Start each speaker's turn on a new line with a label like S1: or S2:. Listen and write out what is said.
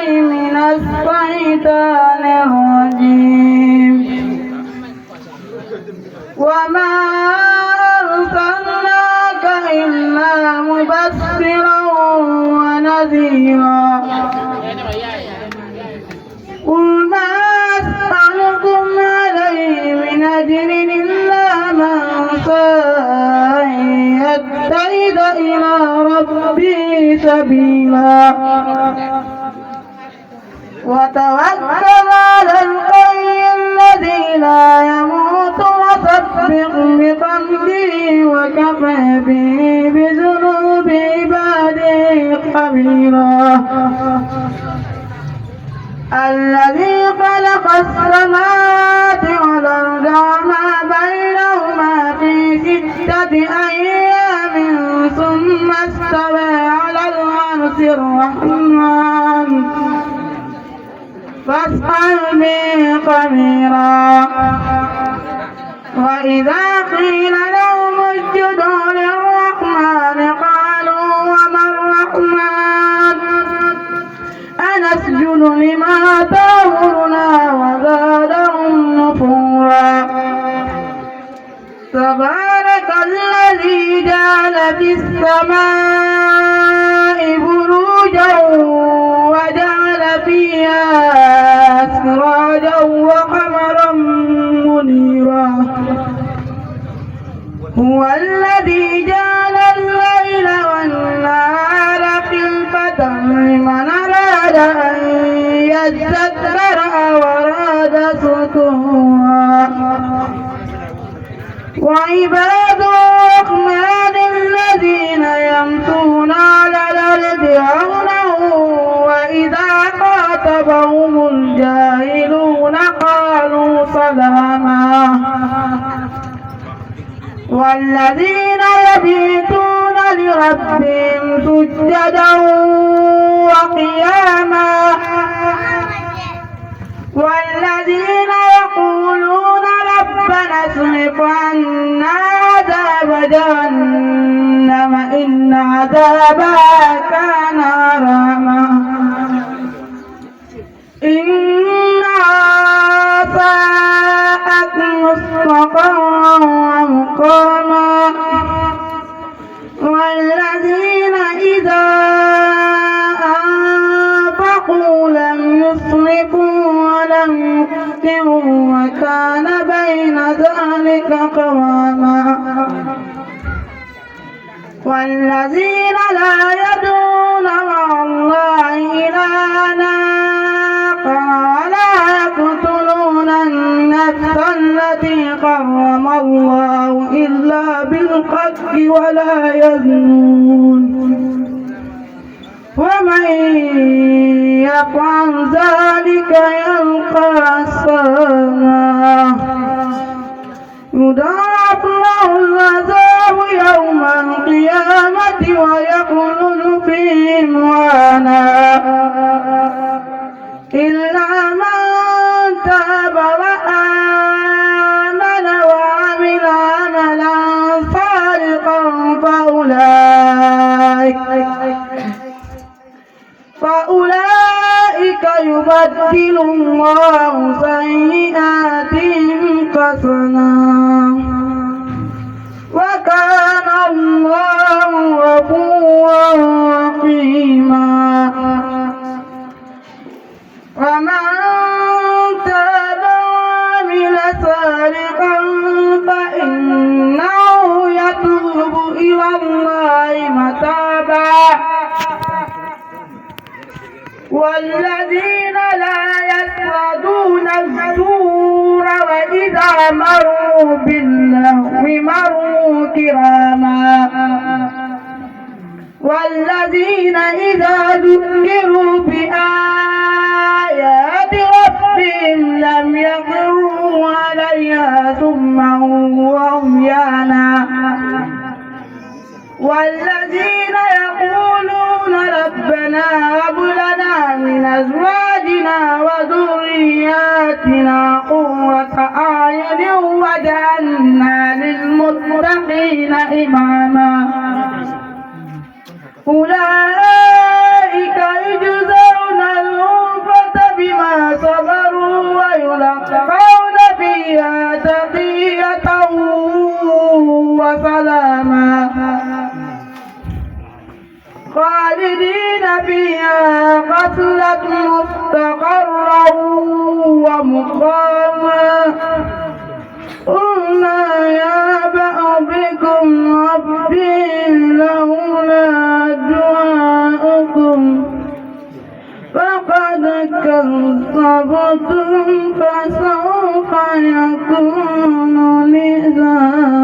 S1: من الشيطان الرجيم وما أرسلناك إلا مبشرا ونذيرا قل ما أسألكم عليه من أجر إلا من شاء يتخذ إلى ربه سبيلا وتوكل على الحي الذي لا يموت وسبح بحمده وكفى به بذنوب عباده خبيرا الذي خلق السماوات والأرض وما بينهما في 6 أيام ثم استوى على العرش الرحمن فاسأل به خبيرا وإذا قيل لهم اسجدوا للرحمن قالوا وما الرحمن أنسجد لما تأمرنا وزادهم نفورا تبارك الذي جعل في السماء بروجا وجعل فيها سراجا وقمرا منيرا هو الذي جعل الليل والنهار خلفة لمن أراد أن يذكر أو أراد شكورا وعباد الرحمن الذين يمشون على الأرض هونا وإذا خاطبهم الجاهلون قالوا سلاما والذين يبيتون لربهم سجدا وقياما والذين يقولون ربنا اصرف عنا عذاب جهنم إن عذابها كان غراما إنها ساءت مستقرا ومقاما والذين إذا أنفقوا لم يسرفوا ولم يقتروا وكان بين ذلك قواما والذين لا يدعون مع الله إلها آخر ولا يقتلون النفس التي حرم الله إلا بالحق ولا يزنون ومن يفعل ذلك يلقى أثاما يضاعف له العذاب يوم القيامة ويخلد فيه مهانا إلا من تاب وآمن وعمل عملا صالحا فأولئك يبدل الله سيئاتهم حسنات وكان الله غفورا رحيما ومن تاب وعمل صالحا فإنه يتوب إلى الله متابا والذين لا يشهدون الزور وإذا مروا باللغو مروا كراما والذين إذا ذكروا بآيات ربهم لم يخروا عليها صما وعميانا والذين يقولون ربنا هب لنا من أزواجنا وذرياتنا قرة أعين واجعلنا للمتقين إماما أولئك يجزون خالدين فيها حسنت مستقرا ومقاما قلنا يا بكم ربي لولا دعاؤكم فقد كذبتم فسوف يكون لزاما